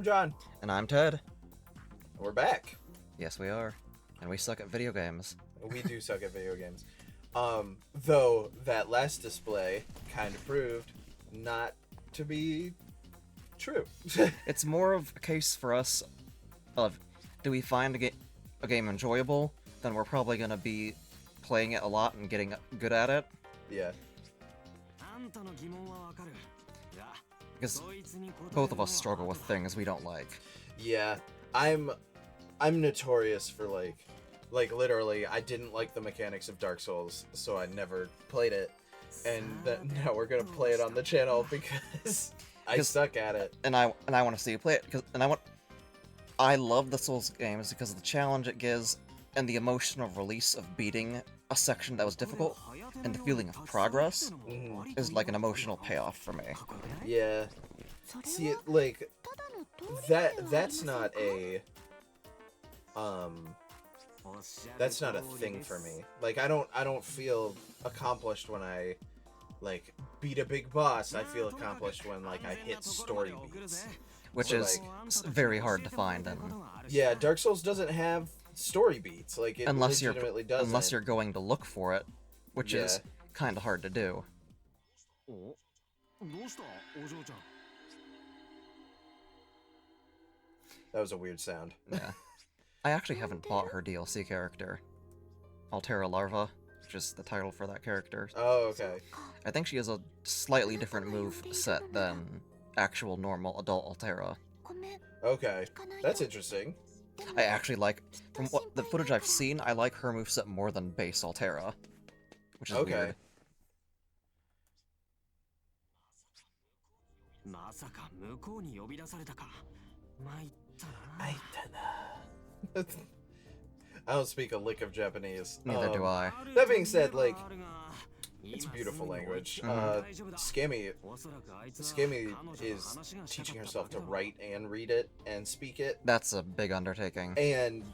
I'm John. And I'm Ted. We're back. Yes, we are. And we suck at video games. We do suck at video games. Though that last display kind of proved not to be true. It's more of a case for us of, do we find a game enjoyable? Then we're probably going to be playing it a lot and getting good at it. Yeah. Because both of us struggle with things we don't like. Yeah. I'm notorious for like literally I didn't like the mechanics of Dark Souls, so I never played it. And now we're gonna play it on the channel because I suck at it. And I want to see you play it I love the Souls games because of the challenge it gives and the emotional release of beating a section that was difficult, and the feeling of progress is like an emotional payoff for me. Yeah. See, like that's not a that's not a thing for me. Like I don't feel accomplished when I like beat a big boss. I feel accomplished when like I hit story beats. Which is very hard to find. And yeah, Dark Souls doesn't have story beats. Like it legitimately doesn't. Unless you're going to look for it, which is kind of hard to do. That was a weird sound. Yeah. I actually haven't bought her DLC character, Altera Larva, which is the title for that character. Oh, okay. I think she has a slightly different move set than actual normal adult Altera. Okay, that's interesting. I actually like, from what the footage I've seen, I like her moveset more than base Altera, which is weird. I don't speak a lick of Japanese. Neither do I. That being said, like, it's a beautiful language. Scammy is teaching herself to write and read it and speak it. That's a big undertaking. And,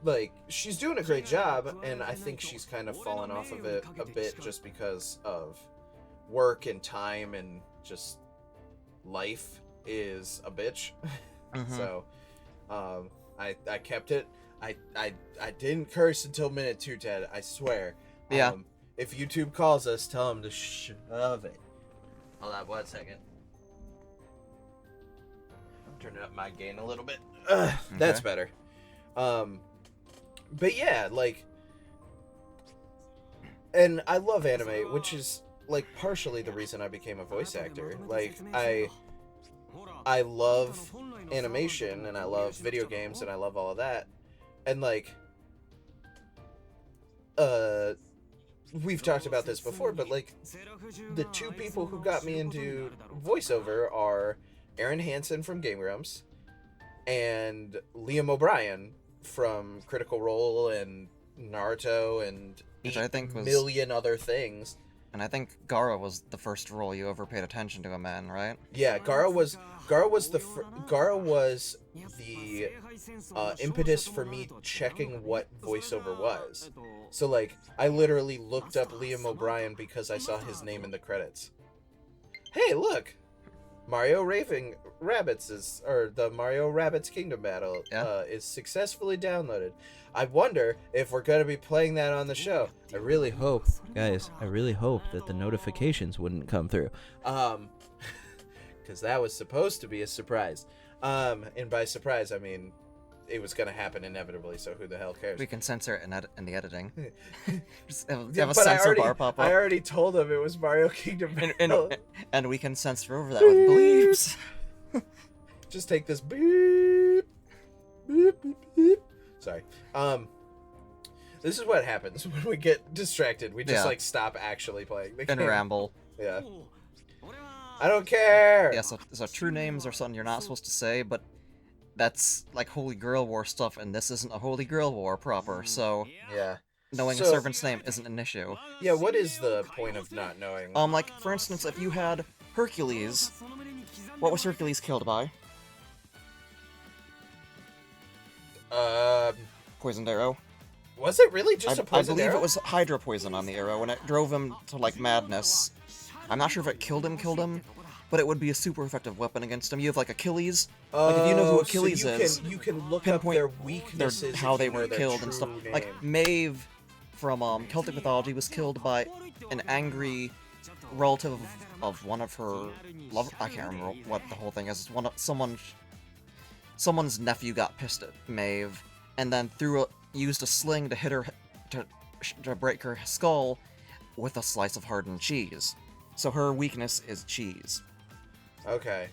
like, she's doing a great job, and I think she's kind of fallen off of it a bit just because of work and time and just life is a bitch. So, I kept it. I didn't curse until minute 2, Ted. I swear. Yeah. If YouTube calls us, tell them to shove it. Hold on 1 second. I'm turning up my gain a little bit. Okay. That's better. But yeah, like, and I love anime, which is like partially the reason I became a voice actor. Like, I love animation and I love video games and I love all of that. And like, we've talked about this before, but like, the two people who got me into voiceover are Aaron Hansen from Game Grumps and Liam O'Brien from Critical Role and Naruto and million other things. And I think Gara was the first role you ever paid attention to a man, right? Yeah, Gara was the impetus for me checking what voiceover was. So like, I literally looked up Liam O'Brien because I saw his name in the credits. Hey, look, Mario Raving Rabbids the Mario Rabbids Kingdom Battle is successfully downloaded. I wonder if we're gonna be playing that on the show. I really hope, guys. I really hope that the notifications wouldn't come through, because that was supposed to be a surprise. And by surprise, I mean it was gonna happen inevitably. So who the hell cares? We can censor it in the editing. Just have a censor bar pop up. I already told him it was Mario Kingdom Battle. And we can censor over that with bleeps. Just take this beep, beep, beep, beep. Sorry. This is what happens when we get distracted. We just like stop actually playing the game. And ramble. Yeah. I don't care. Yeah. So true names are something you're not supposed to say, but that's like Holy Grail War stuff, and this isn't a Holy Grail War proper. So yeah. Knowing a servant's name isn't an issue. Yeah. What is the point of not knowing? Like for instance, if you had Hercules, what was Hercules killed by? Poisoned arrow. Was it really just a poisoned arrow? I believe it was Hydra poison on the arrow, and it drove him to like madness. I'm not sure if it killed him, but it would be a super effective weapon against him. You have like Achilles. Like if you know who Achilles is, you can look up pinpoint their weaknesses, how if they you know were their killed and stuff. true Like name. Maeve from Celtic mythology was killed by an angry relative of one of her love. I can't remember what the whole thing is. Someone's nephew got pissed at Maeve, and then used a sling to hit her to break her skull with a slice of hardened cheese. So her weakness is cheese. Okay,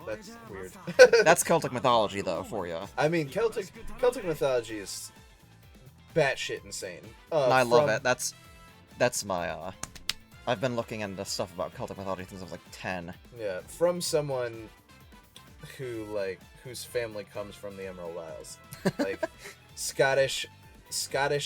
that's weird. That's Celtic mythology, though, for you. I mean, Celtic mythology is batshit insane. And I love it. That's my I've been looking into stuff about Celtic mythology since I was like 10. Yeah, from someone whose family comes from the Emerald Isles, like Scottish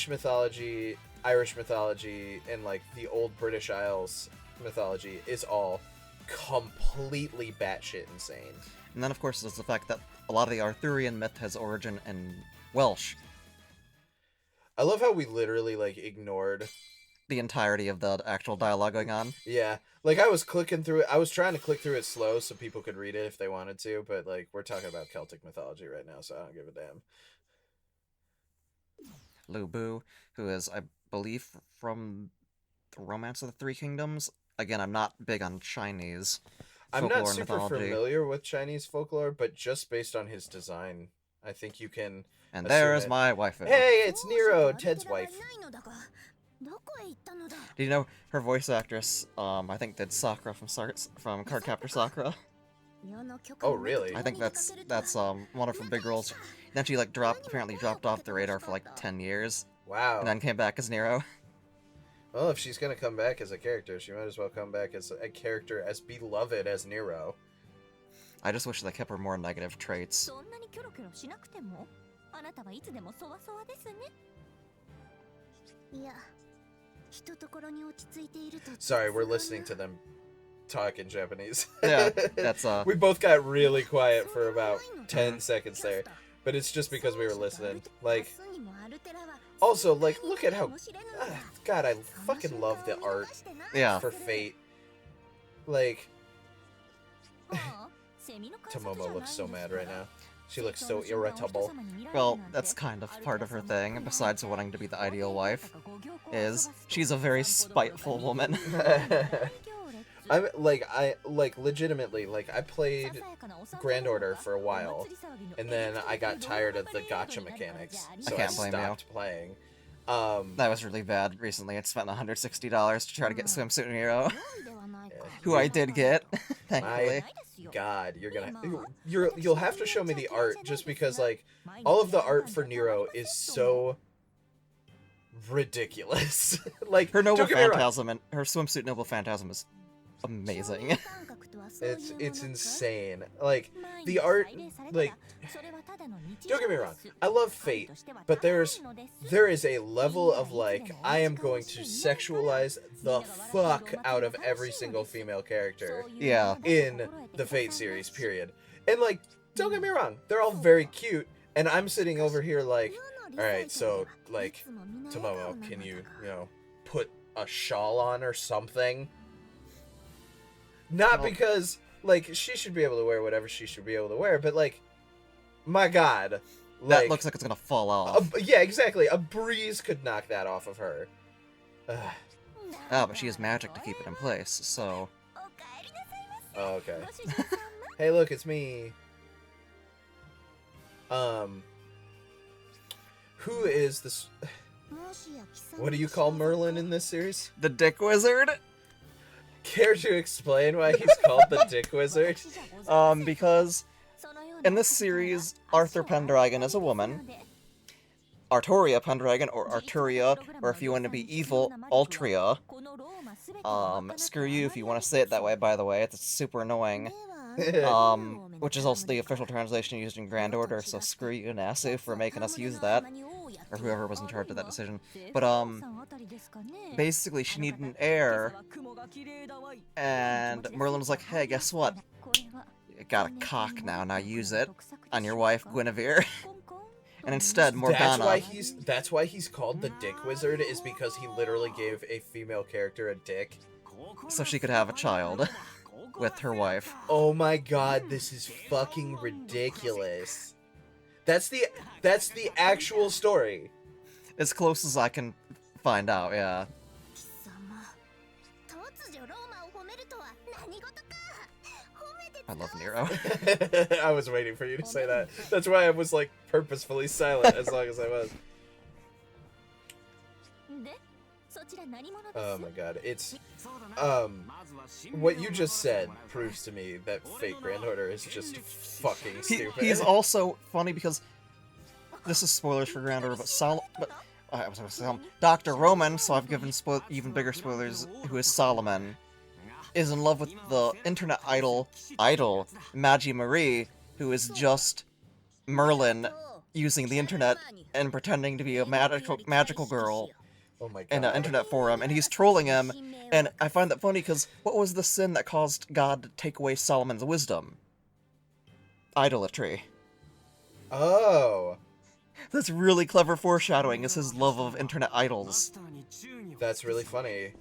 mythology, Irish mythology, and like the old British Isles mythology is all completely batshit insane. And then, of course, there's the fact that a lot of the Arthurian myth has origin in Welsh. I love how we literally like ignored The entirety of the actual dialogue going on. Yeah, like I was clicking through it. I was trying to click through it slow so people could read it if they wanted to, but like we're talking about Celtic mythology right now, so I don't give a damn. Lubu, who is, I believe, from the Romance of the Three Kingdoms. Again, I'm not big on Chinese I'm folklore not and super mythology. familiar with Chinese folklore, but just based on his design, I think you can. And assume there's it. my wife. Hey, it's Nero, Ted's wife. Do you know her voice actress? I think did Sakura from Cardcaptor Sakura. Oh, really? I think that's one of her big roles. Then she like apparently dropped off the radar for like 10 years, Wow. and then came back as Nero. Well, if she's gonna come back as a character, she might as well come back as a character as beloved as Nero. I just wish they kept her more negative traits. Sorry, we're listening to them talk in Japanese. Yeah, that's We both got really quiet for about 10 seconds there, but it's just because we were listening. Like, also, like, look at how... God, I fucking love the art Yeah. for Fate. Like... Tomomo looks so mad right now. She looks so irritable. Well, that's kind of part of her thing, besides wanting to be the ideal wife, is she's a very spiteful woman. I legitimately, like, I played Grand Order for a while, and then I got tired of the gacha mechanics, so I can't blame you. stopped playing. That was really bad recently. I spent $160 to try to get Swimsuit Hero, Yeah. who I did get, thankfully. God, you'll have to show me the art, just because, like, all of the art for Nero is so ridiculous. Like, Her Noble don't get me wrong, Phantasm and her Swimsuit Noble Phantasm is amazing. it's insane. Like, the art, like, don't get me wrong, I love Fate, but there is a level of, like, I am going to sexualize the fuck out of every single female character Yeah. in the Fate series, period. And, like, don't get me wrong, they're all very cute, and I'm sitting over here like, alright, so, like, Tomomo, can you put a shawl on or something? Not Well- because, like, she should be able to wear whatever she should be able to wear, but, like, my god. That Like, looks like it's gonna fall off. yeah, exactly. A breeze could knock that off of her. Ugh. Ah, but she has magic to keep it in place, so... Oh, okay. Hey, look, it's me. Who is this? What do you call Merlin in this series? The Dick Wizard? Care to explain why he's called the Dick Wizard? Because in this series, Arthur Pendragon is a woman. Arturia Pendragon, or Arturia, or if you want to be evil, Altria. Screw you if you want to say it that way, by the way, it's super annoying. Which is also the official translation used in Grand Order, so screw you, Nasu, for making us use that. Or whoever was in charge of that decision. But, basically she needed an heir, and Merlin was like, hey, guess what? You got a cock now use it on your wife, Guinevere. And instead, Morgana... That's why he's called the Dick Wizard, is because he literally gave a female character a dick. so she could have a child. with her wife. Oh my god, this is fucking ridiculous. That's the actual story. As close as I can find out, yeah. I love Nero. I was waiting for you to say that. That's why I was like purposefully silent as long as I was. Oh my god, it's what you just said proves to me that Fate Grand Order is just fucking stupid. He's also funny because this is spoilers for Grand Order, but Dr. Roman, so I've given even bigger spoilers, who is Solomon, is in love with the internet idol Magi Marie, who is just Merlin using the internet and pretending to be a magical girl. Oh my god. In an internet forum, and he's trolling him, and I find that funny because what was the sin that caused God to take away Solomon's wisdom? Idolatry. Oh. That's really clever foreshadowing, is his love of internet idols. That's really funny.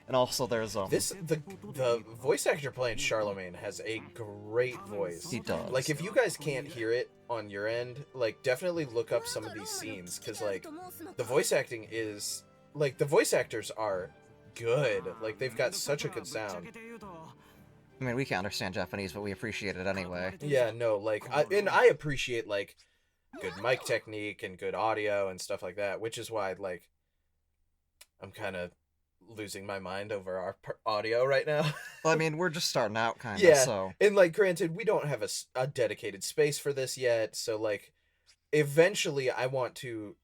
And also there's the voice actor playing Charlemagne has a great voice. He does. Like, if you guys can't hear it on your end, like, definitely look up some of these scenes, because like the voice acting is like, the voice actors are good. Like, they've got such a good sound. I mean, we can't understand Japanese, but we appreciate it anyway. Yeah, no, like, I appreciate like good mic technique and good audio and stuff like that, which is why like I'm kind of losing my mind over our audio right now. Well, I mean, we're just starting out, kind of, yeah, so... And, like, granted, we don't have a dedicated space for this yet, so, like, eventually I want to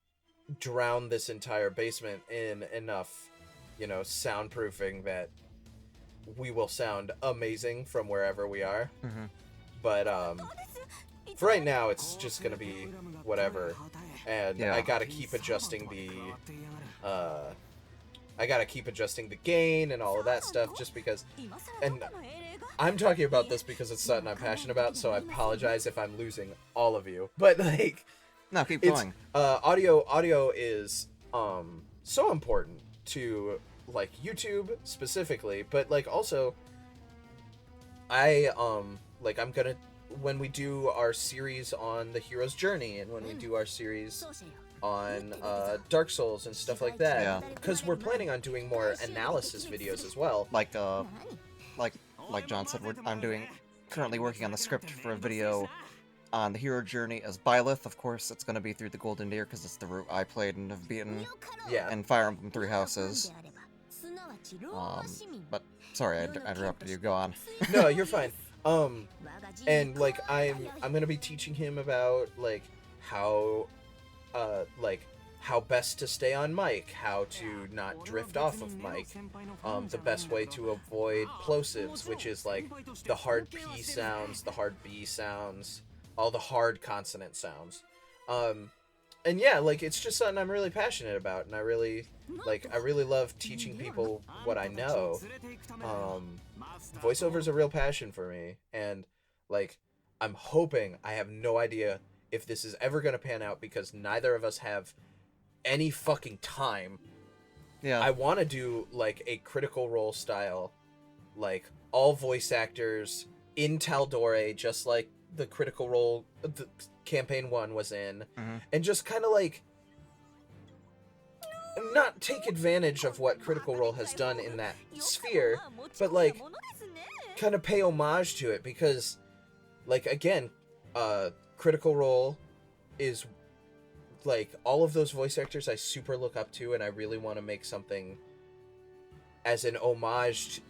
drown this entire basement in enough, you know, soundproofing that we will sound amazing from wherever we are. Mm-hmm. But, for right now, it's just gonna be whatever. And yeah. I gotta keep adjusting the gain and all of that stuff, just because, and I'm talking about this because it's something I'm passionate about, so I apologize if I'm losing all of you. But like, no, keep going. Audio is so important to like YouTube specifically, but like also I'm gonna, when we do our series on the hero's journey and when we do our series on Dark Souls and stuff like that. Yeah. Because we're planning on doing more analysis videos as well. Like John said, I'm currently working on the script for a video on the hero journey as Byleth. Of course, it's going to be through the Golden Deer because it's the route I played and have beaten. Yeah. And Fire Emblem Three Houses. But sorry, I interrupted you. Go on. No, you're fine. And like I'm gonna be teaching him about like how best to stay on mic, how to not drift off of mic, the best way to avoid plosives, which is like the hard P sounds, the hard B sounds, all the hard consonant sounds. And yeah, like, it's just something I'm really passionate about, and I really love teaching people what I know. Voiceover's a real passion for me, and like, I'm hoping, I have no idea if this is ever gonna pan out because neither of us have any fucking time. Yeah. I want to do like a Critical Role style, like all voice actors in Taldore, just like the Critical Role, the campaign 1 was in, and just kind of like not take advantage of what Critical Role has done in that sphere, but like kind of pay homage to it, because like, again, Critical Role is like, all of those voice actors I super look up to, and I really want to make something as an homage,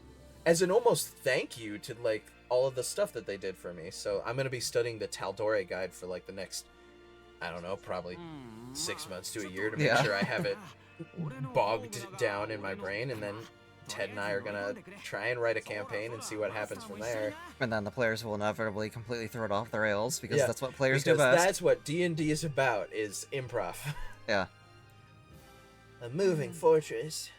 as an almost thank you to like all of the stuff that they did for me. So I'm gonna be studying the Taldore guide for like the next, I don't know, probably 6 months to a year to make sure I have it bogged down in my brain, and then Ted and I are gonna try and write a campaign and see what happens from there. And then the players will inevitably completely throw it off the rails, because Yeah, that's what players because do best. that's what D&D is about, is improv. Yeah. A moving fortress.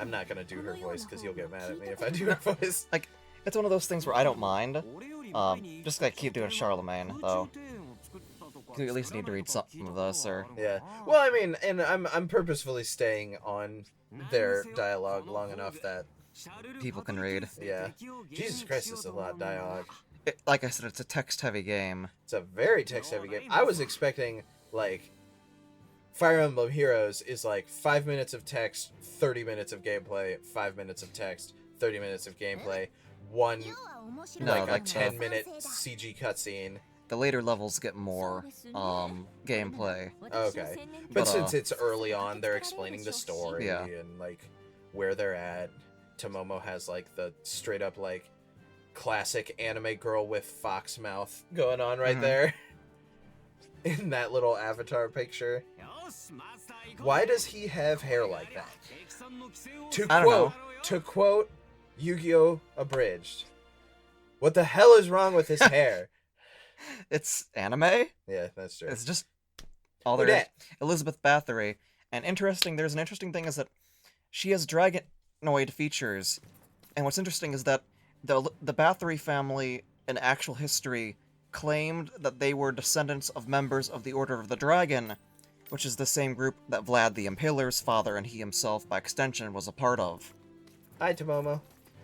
I'm not gonna do her voice because you'll get mad at me if I do her voice. Like, it's one of those things where I don't mind. Just gotta keep doing Charlemagne, though. You at least need to read something of this, or... Yeah. Well, I mean, and I'm purposefully staying on their dialogue long enough that people can read. Yeah. Jesus Christ, it's a lot of dialogue. Like I said, it's a text-heavy game. It's a very text-heavy game. I was expecting, like, Fire Emblem Heroes is like 5 minutes of text, 30 minutes of gameplay, 5 minutes of text, 30 minutes of gameplay, one, like, a 10-minute CG cutscene. The later levels get more, gameplay. Okay. But since it's early on, they're explaining the story Yeah. and, like, where they're at. Tomomo has, like, the straight-up, like, classic anime girl with fox mouth going on right there. In that little avatar picture. Why does he have hair like that? To quote Yu-Gi-Oh! Abridged, what the hell is wrong with his hair? It's anime? Yeah, that's true. It's just all there is. Elizabeth Bathory. And there's an interesting thing is that she has dragonoid features. And what's interesting is that the Bathory family in actual history claimed that they were descendants of members of the Order of the Dragon, which is the same group that Vlad the Impaler's father and he himself, by extension, was a part of. Hi, Tomomo.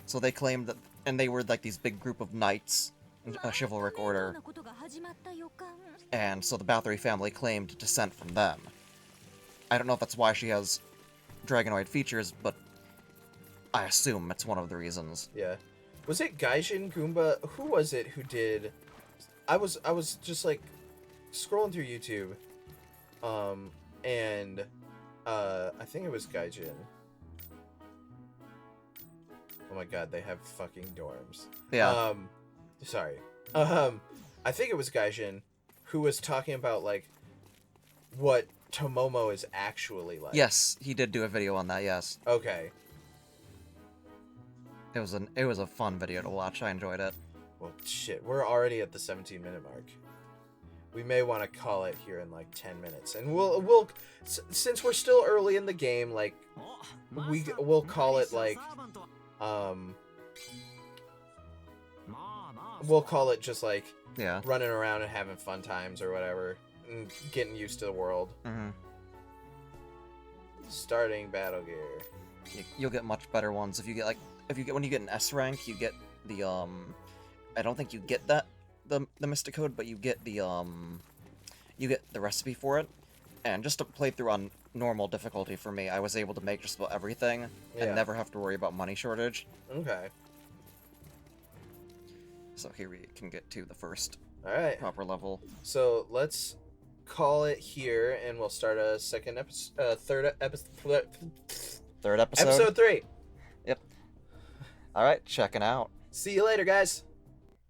So they claimed that, and they were like these big group of knights, a chivalric order, and so the Bathory family claimed descent from them. I don't know if that's why she has dragonoid features, but I assume it's one of the reasons. Yeah. Was it Gaijin Goomba? Who was it who did... I was just, like, scrolling through YouTube, and, I think it was Gaijin. Oh my god, they have fucking dorms. Yeah. Sorry. I think it was Gaijin who was talking about, like, what Tomomo is actually like. Yes, he did do a video on that, yes. Okay. It was a fun video to watch, I enjoyed it. Well, shit, we're already at the 17-minute mark. We may want to call it here in, like, 10 minutes. And we'll since we're still early in the game, like, we'll call it, like, we'll call it just, like, yeah, running around and having fun times or whatever, and getting used to the world. Starting battle gear. You'll get much better ones if you get, like, when you get an S rank, you get the, I don't think you get the Mystic Code, but you get the recipe for it. And just to play through on normal difficulty for me, I was able to make just about everything and never have to worry about money shortage. Okay. So here we can get to the first proper level. So let's call it here, and we'll start a second episode, third episode. Third episode? Episode 3. Yep. Alright, checking out. See you later, guys.